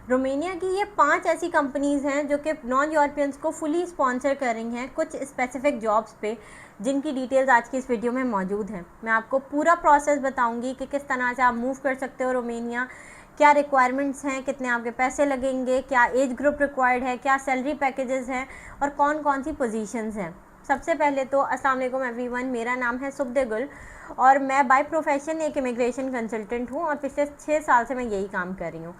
रोमेनिया की ये 5 ऐसी कंपनीज़ हैं जो कि नॉन यूरोपियंस को फुली स्पॉन्सर कर रही हैं कुछ स्पेसिफिक जॉब्स पे, जिनकी डिटेल्स आज की इस वीडियो में मौजूद हैं। मैं आपको पूरा प्रोसेस बताऊंगी कि किस तरह से आप मूव कर सकते हो रोमेनिया, क्या रिक्वायरमेंट्स हैं, कितने आपके पैसे लगेंगे, क्या एज ग्रुप रिक्वायर्ड है, क्या सैलरी पैकेजेस हैं और कौन कौन सी पोजीशंस हैं। सबसे पहले तो अस्सलाम वालेकुम एवरीवन, मेरा नाम है सुब्दे गुल और मैं बाय प्रोफेशन एक इमिग्रेशन कंसल्टेंट हूँ और पिछले 6 साल से मैं यही काम कर रही हूँ।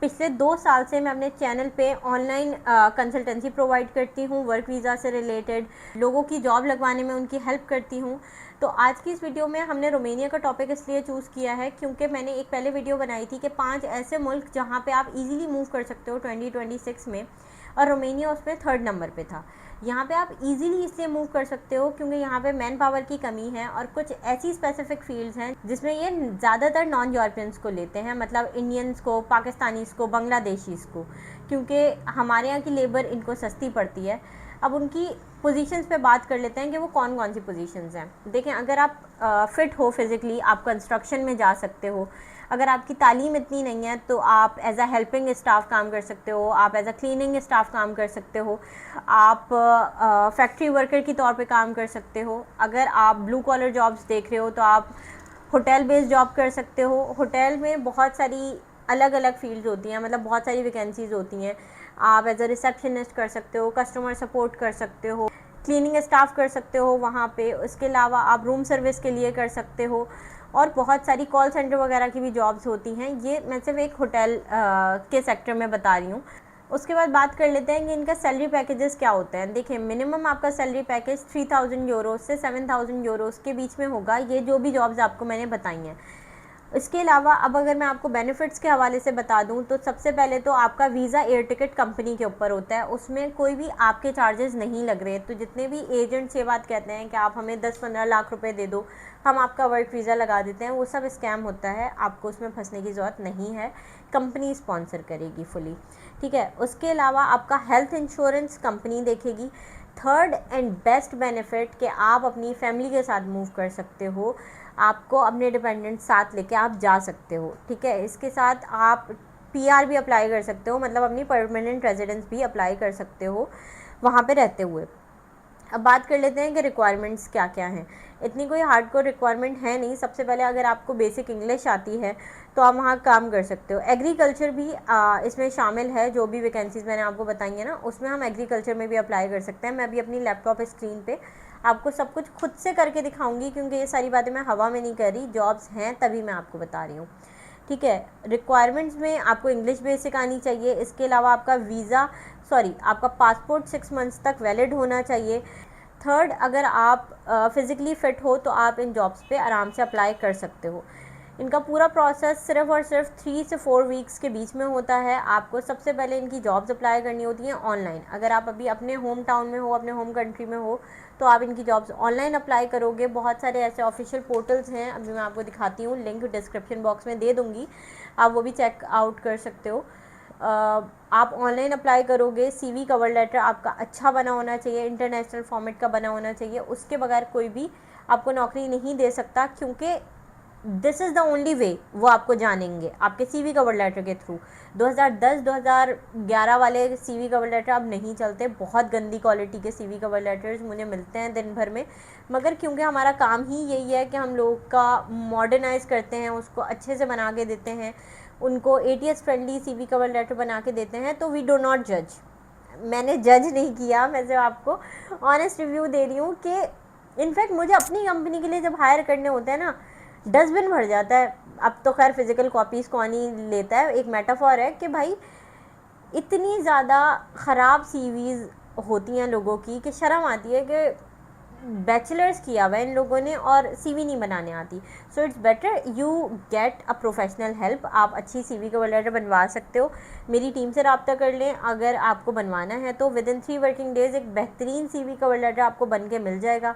पिछले 2 साल से मैं अपने चैनल पे ऑनलाइन कंसल्टेंसी प्रोवाइड करती हूँ, वर्क वीज़ा से रिलेटेड लोगों की जॉब लगवाने में उनकी हेल्प करती हूँ। तो आज की इस वीडियो में हमने रोमेनिया का टॉपिक इसलिए चूज़ किया है क्योंकि मैंने एक पहले वीडियो बनाई थी कि 5 ऐसे मुल्क जहाँ पे आप इजीली मूव कर सकते हो 2026 में, और रोमेनिया उसमें 3rd नंबर पे था। यहाँ पे आप इजीली इसलिए मूव कर सकते हो क्योंकि यहाँ पे मैन पावर की कमी है और कुछ ऐसी स्पेसिफिक फील्ड्स हैं जिसमें ये ज़्यादातर नॉन यूरोपियंस को लेते हैं, मतलब इंडियंस को, पाकिस्तानीज़ को, बांग्लादेशीज़ को, क्योंकि हमारे यहाँ की लेबर इनको सस्ती पड़ती है। अब उनकी पोजीशंस पे बात कर लेते हैं कि वो कौन कौन सी पोजीशंस हैं। देखें, अगर आप फिट हो फिज़िकली, आप कंस्ट्रक्शन में जा सकते हो। अगर आपकी तालीम इतनी नहीं है तो आप एज अ हेल्पिंग स्टाफ काम कर सकते हो, आप एज अ क्लीनिंग स्टाफ काम कर सकते हो, आप फैक्ट्री वर्कर की तौर पे काम कर सकते हो। अगर आप ब्लू कॉलर जॉब्स देख रहे हो तो आप होटल बेस्ड जॉब कर सकते हो। होटल में बहुत सारी अलग अलग फील्ड्स होती हैं, मतलब बहुत सारी वैकेंसीज़ होती हैं। आप एज अ रिसेप्शनिस्ट कर सकते हो, कस्टमर सपोर्ट कर सकते हो, क्लीनिंग स्टाफ कर सकते हो वहाँ पे। उसके अलावा आप रूम सर्विस के लिए कर सकते हो और बहुत सारी कॉल सेंटर वगैरह की भी जॉब्स होती हैं। ये मैं सिर्फ एक होटल के सेक्टर में बता रही हूँ। उसके बाद बात कर लेते हैं कि इनका सैलरी पैकेजेस क्या होते हैं। देखिए, मिनिमम आपका सैलरी पैकेज 3000 यूरोज़ से 7000 यूरोज़ के बीच में होगा, ये जो भी जॉब्स आपको मैंने बताई हैं। इसके अलावा अब अगर मैं आपको बेनिफिट्स के हवाले से बता दूं तो सबसे पहले तो आपका वीज़ा एयर टिकट कंपनी के ऊपर होता है, उसमें कोई भी आपके चार्जेस नहीं लग रहे। तो जितने भी एजेंट्स ये बात कहते हैं कि आप हमें 10-15 लाख रुपए दे दो, हम आपका वर्क वीज़ा लगा देते हैं, वो सब स्कैम होता है। आपको उसमें फंसने की ज़रूरत नहीं है, कंपनी स्पॉन्सर करेगी फुली, ठीक है। उसके अलावा आपका हेल्थ इंश्योरेंस कंपनी देखेगी। थर्ड एंड बेस्ट बेनिफिट कि आप अपनी फैमिली के साथ मूव कर सकते हो, आपको अपने डिपेंडेंट साथ लेके आप जा सकते हो, ठीक है। इसके साथ आप पीआर भी अप्लाई कर सकते हो, मतलब अपनी परमानेंट रेजिडेंस भी अप्लाई कर सकते हो वहाँ पे रहते हुए। अब बात कर लेते हैं कि रिक्वायरमेंट्स क्या क्या हैं। इतनी कोई हार्डकोर रिक्वायरमेंट है नहीं। सबसे पहले अगर आपको बेसिक इंग्लिश आती है तो आप वहाँ काम कर सकते हो। एग्रीकल्चर भी इसमें शामिल है, जो भी वैकेंसीज़ मैंने आपको बताई है ना, उसमें हम एग्रीकल्चर में भी अप्लाई कर सकते हैं। मैं अभी अपनी लैपटॉप स्क्रीन पे आपको सब कुछ खुद से करके दिखाऊंगी क्योंकि ये सारी बातें मैं हवा में नहीं कर रही, जॉब्स हैं तभी मैं आपको बता रही हूँ, ठीक है। रिक्वायरमेंट्स में आपको इंग्लिश बेसिक आनी चाहिए। इसके अलावा आपका आपका पासपोर्ट 6 मंथ्स तक वैलिड होना चाहिए। थर्ड, अगर आप फिज़िकली फ़िट हो तो आप इन जॉब्स पे आराम से अप्लाई कर सकते हो। इनका पूरा प्रोसेस सिर्फ और सिर्फ 3 से 4 वीक्स के बीच में होता है। आपको सबसे पहले इनकी जॉब्स अप्लाई करनी होती हैं ऑनलाइन। अगर आप अभी अपने होम टाउन में हो, अपने होम कंट्री में हो, तो आप इनकी जॉब्स ऑनलाइन अप्लाई करोगे। बहुत सारे ऐसे ऑफिशियल पोर्टल्स हैं, अभी मैं आपको दिखाती हूँ, लिंक डिस्क्रिप्शन बॉक्स में दे दूँगी, आप वो भी चेक आउट कर सकते हो। आप ऑनलाइन अप्लाई करोगे। सीवी कवर लेटर आपका अच्छा बना होना चाहिए, इंटरनेशनल फॉर्मेट का बना होना चाहिए। उसके बगैर कोई भी आपको नौकरी नहीं दे सकता क्योंकि this is the only way वो आपको जानेंगे, आपके सीवी कवर लेटर के थ्रू। 2010-2011 वाले सीवी कवर लेटर अब नहीं चलते। बहुत गंदी क्वालिटी के सीवी कवर लेटर्स मुझे मिलते हैं दिन भर में, मगर क्योंकि हमारा काम ही यही है कि हम लोग का मॉडर्नाइज़ करते हैं, उसको अच्छे से बना के देते हैं, उनको ATS friendly CV cover letter बना के देते हैं। तो वी डो नॉट जज। मैंने जज नहीं किया, मैं सिर्फ आपको ऑनेस्ट रिव्यू दे रही हूँ कि इनफैक्ट मुझे अपनी कंपनी के लिए जब हायर करने होते हैं ना, डस्टबिन भर जाता है। अब तो खैर फिज़िकल कॉपीज़ कौन ही लेता है, एक मेटाफॉर है कि भाई इतनी ज़्यादा ख़राब सीवीज़ होती हैं लोगों की कि शर्म आती है कि बैचलर्स किया हुआ इन लोगों ने और सीवी नहीं बनाने आती। So it's better you get a professional help. आप अच्छी सीवी कवर लेटर बनवा सकते हो, मेरी टीम से रब्ता कर लें। अगर आपको बनवाना है तो विद इन 3 वर्किंग डेज़ एक बेहतरीन सीवी कवर लेटर आपको बन के मिल जाएगा।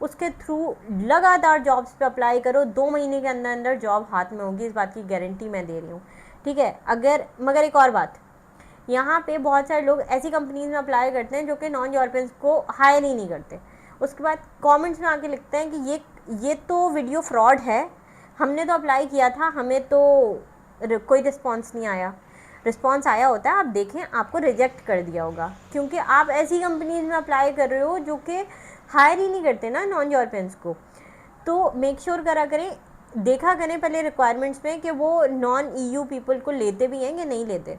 उसके थ्रू लगातार जॉब्स पे अप्लाई करो, 2 महीने के अंदर अंदर जॉब हाथ में होगी, इस बात की गारंटी मैं दे रही हूँ, ठीक है। मगर एक और बात, यहाँ पे बहुत सारे लोग ऐसी कंपनीज में अप्लाई करते हैं जो कि नॉन यूरोपियंस को हायर ही नहीं करते। उसके बाद कमेंट्स में आके लिखते हैं कि ये तो वीडियो फ्रॉड है, हमने तो अप्लाई किया था, हमें तो कोई रिस्पॉन्स नहीं आया। रिस्पॉन्स आया होता है, आप देखें आपको रिजेक्ट कर दिया होगा, क्योंकि आप ऐसी कंपनीज में अप्लाई कर रहे हो जो कि हायर ही नहीं करते ना नॉन यूरोपियंस को। तो मेक श्योर करा करें, देखा करें पहले रिक्वायरमेंट्स में कि वो नॉन EU पीपल को लेते भी हैं कि नहीं लेते।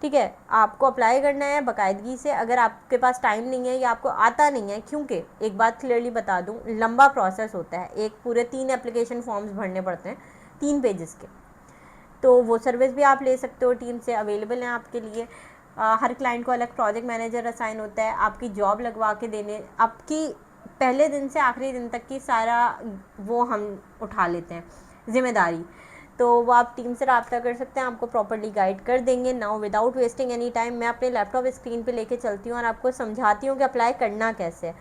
ठीक है, आपको अप्लाई करना है बाकायदगी से। अगर आपके पास टाइम नहीं है या आपको आता नहीं है, क्योंकि एक बात क्लियरली बता दूं, लंबा प्रोसेस होता है, एक पूरे 3 एप्लीकेशन फॉर्म्स भरने पड़ते हैं 3 पेजेस के। तो वो सर्विस भी आप ले सकते हो, टीम से अवेलेबल हैं आपके लिए। हर क्लाइंट को अलग प्रोजेक्ट मैनेजर असाइन होता है, आपकी जॉब लगवा के देने, आपकी पहले दिन से आखिरी दिन तक की सारा वो हम उठा लेते हैं ज़िम्मेदारी। तो वो आप टीम से रब्ता कर सकते हैं, आपको प्रॉपर्ली गाइड कर देंगे। Now without wasting any time मैं अपने लैपटॉप स्क्रीन पे लेके चलती हूँ और आपको समझाती हूँ कि अप्लाई करना कैसे है।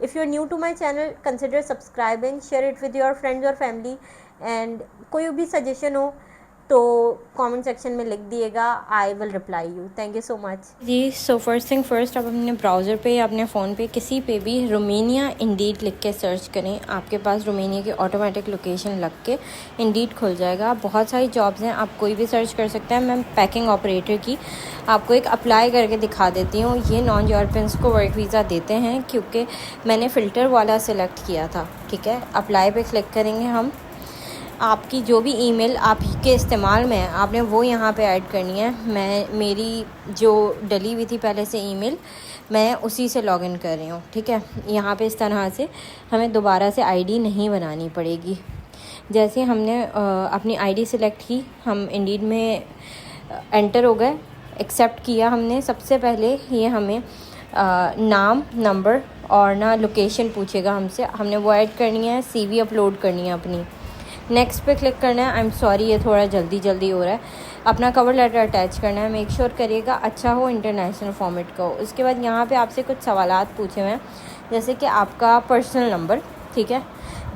If you are new to my channel, consider subscribing, share it with your friends और फैमिली। एंड कोई भी सजेशन हो तो कमेंट सेक्शन में लिख दिएगा, I will reply you. Thank you so much जी। सो फर्स्ट थिंग फर्स्ट, आप अपने ब्राउज़र पे या अपने फ़ोन पे किसी पे भी रोमेनिया इंडीड लिख के सर्च करें, आपके पास रोमेनिया की ऑटोमेटिक लोकेशन लग के इंडीड खुल जाएगा। बहुत सारी जॉब्स हैं, आप कोई भी सर्च कर सकते हैं। मैं पैकिंग ऑपरेटर की आपको एक अप्लाई करके दिखा देती हूँ। ये नॉन यूरोपियंस को वर्क वीज़ा देते हैं, क्योंकि मैंने फ़िल्टर वाला सिलेक्ट किया था। ठीक है, अप्लाई पे क्लिक करेंगे हम। आपकी जो भी ईमेल आपके इस्तेमाल में है आपने वो यहाँ पे ऐड करनी है। मेरी जो डली हुई थी पहले से ईमेल, मैं उसी से लॉगिन कर रही हूँ। ठीक है, यहाँ पे इस तरह से हमें दोबारा से आईडी नहीं बनानी पड़ेगी। जैसे हमने अपनी आईडी सिलेक्ट की, हम इंडीड में एंटर हो गए, एक्सेप्ट किया हमने। सबसे पहले ये हमें नाम, नंबर और ना लोकेशन पूछेगा हमसे, हमने वो ऐड करनी है। CV अपलोड करनी है अपनी। नेक्स्ट पे क्लिक करना है। आई एम सॉरी, ये थोड़ा जल्दी हो रहा है। अपना कवर लेटर अटैच करना है, मेक श्योर करिएगा अच्छा हो, इंटरनेशनल फॉर्मेट का हो। उसके बाद यहाँ पे आपसे कुछ सवालात पूछे हुए हैं, जैसे कि आपका पर्सनल नंबर, ठीक है,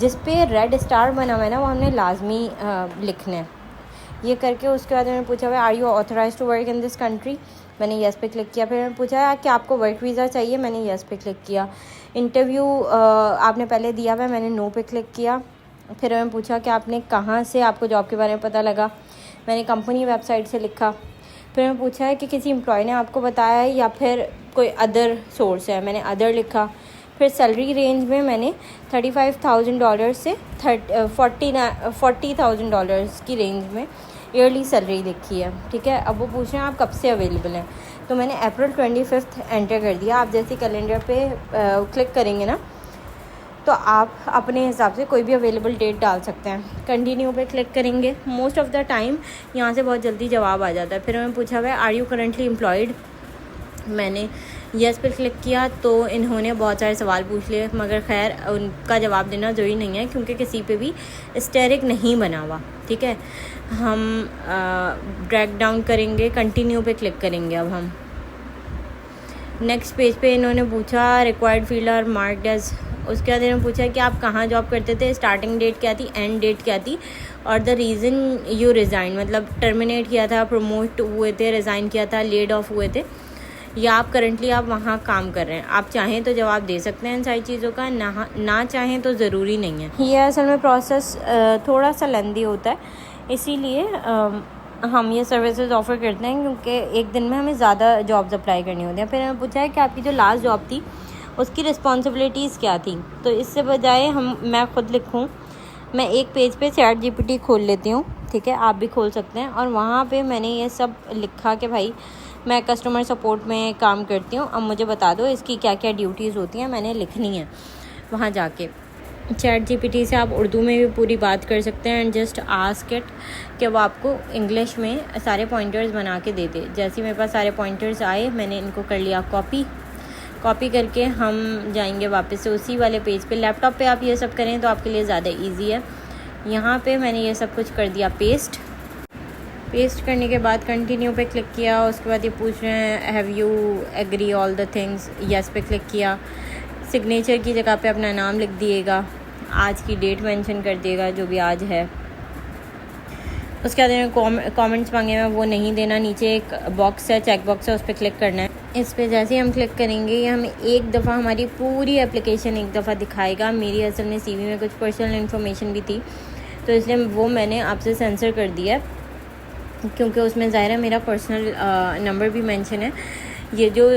जिस पे रेड स्टार बना हुआ है ना, वो हमने लाजमी लिखना है। ये करके उसके बाद मैंने पूछा हुआ है, are you authorise to work in this country, मैंने येस पे क्लिक किया। फिर मैंने पूछा है कि आपको वर्क वीज़ा चाहिए, मैंने येस पे क्लिक किया। इंटरव्यू आपने पहले दिया हुआ है, मैंने नो पे क्लिक किया। फिर मैंने पूछा कि आपने कहाँ से आपको जॉब के बारे में पता लगा, मैंने कंपनी वेबसाइट से लिखा। फिर मैंने पूछा है कि किसी एम्प्लॉय ने आपको बताया है या फिर कोई अदर सोर्स है, मैंने अदर लिखा। फिर सैलरी रेंज में मैंने $35,000 से $40,000 की रेंज में ईयरली सैलरी लिखी है। ठीक है, अब वो पूछ रहे हैं आप कब से अवेलेबल हैं, तो मैंने अप्रैल 25 एंटर कर दिया। आप जैसे कैलेंडर पे क्लिक करेंगे ना, तो आप अपने हिसाब से कोई भी अवेलेबल डेट डाल सकते हैं। कंटिन्यू पे क्लिक करेंगे, मोस्ट ऑफ़ द टाइम यहाँ से बहुत जल्दी जवाब आ जाता है। फिर मैंने पूछा हुआ है, आर यू करंटली एम्प्लॉयड, मैंने येस पे क्लिक किया। तो इन्होंने बहुत सारे सवाल पूछ लिए, मगर खैर उनका जवाब देना ज़रूरी नहीं है, क्योंकि किसी पे भी स्टेरिक नहीं बना हुआ। ठीक है, हम ड्रैग डाउन करेंगे, कंटिन्यू पे क्लिक करेंगे। अब हम नेक्स्ट पेज पे इन्होंने पूछा required field are marked as, उसके बाद इन्होंने पूछा कि आप कहाँ जॉब करते थे, स्टार्टिंग डेट क्या थी, एंड डेट क्या थी, और द रीज़न यू रिज़ाइन, मतलब टर्मिनेट किया था, प्रमोट हुए थे, रिज़ाइन किया था, लेड ऑफ हुए थे, या आप करंटली आप वहाँ काम कर रहे हैं। आप चाहें तो जवाब दे सकते हैं इन सारी चीज़ों का, ना चाहें तो ज़रूरी नहीं है। ये असल में प्रोसेस थोड़ा सा लेंदी होता है, इसीलिए हम ये सर्विसेज ऑफ़र करते हैं, क्योंकि एक दिन में हमें ज़्यादा जॉब्स अप्लाई करनी होती हैं। फिर हमें पूछा है कि आपकी जो लास्ट जॉब थी उसकी रिस्पॉन्सिबिलिटीज़ क्या थी, तो इससे बजाय मैं ख़ुद लिखूं, मैं एक पेज पे ChatGPT खोल लेती हूँ। ठीक है, आप भी खोल सकते हैं, और वहाँ पे मैंने ये सब लिखा कि भाई मैं कस्टमर सपोर्ट में काम करती हूँ, अब मुझे बता दो इसकी क्या क्या ड्यूटीज़ होती हैं, मैंने लिखनी है वहाँ जाके। ChatGPT से आप उर्दू में भी पूरी बात कर सकते हैं, एंड जस्ट आस्क इट कि वो आपको इंग्लिश में सारे पॉइंटर्स बना के दे दे। जैसे मेरे पास सारे पॉइंटर्स आए, मैंने इनको कर लिया कॉपी करके हम जाएंगे वापस से उसी वाले पेज पे। लैपटॉप पे आप ये सब करें तो आपके लिए ज़्यादा इजी है। यहाँ पे मैंने ये सब कुछ कर दिया पेस्ट करने के बाद कंटिन्यू पे क्लिक किया। उसके बाद ये पूछ रहे हैं have you agree all the things, yes पे क्लिक किया। सिग्नेचर की जगह पे अपना नाम लिख दिएगा, आज की डेट मेंशन कर दिएगा जो भी आज है। उसके बाद कमेंट्स मांगे हैं, वो नहीं देना। नीचे एक बॉक्स है, चेक बॉक्स है, उस पर क्लिक करना है। इस पर जैसे ही हम क्लिक करेंगे, ये हमें एक दफ़ा हमारी पूरी एप्लीकेशन एक दफ़ा दिखाएगा। मेरी असल में CV में कुछ पर्सनल इन्फॉर्मेशन भी थी, तो इसलिए वो मैंने आपसे सेंसर कर दिया है। क्योंकि उसमें ज़ाहिर है मेरा पर्सनल नंबर भी मेंशन है। ये जो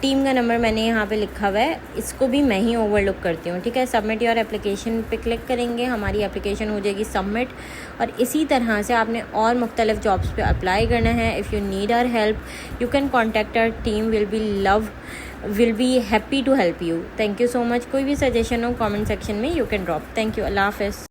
टीम का नंबर मैंने यहाँ पे लिखा हुआ है, इसको भी मैं ही ओवरलुक करती हूँ, ठीक है। सबमिट योर एप्लीकेशन पे क्लिक करेंगे, हमारी एप्लीकेशन हो जाएगी सबमिट। और इसी तरह से आपने और मुख्तलिफ जॉब्स पे अप्लाई करना है। If you need our help you can contact our team, will be happy to help you. Thank you so much. कोई भी सजेशन हो कमेंट सेक्शन में you can drop. Thank you. अल्लाह हाफ़िज़।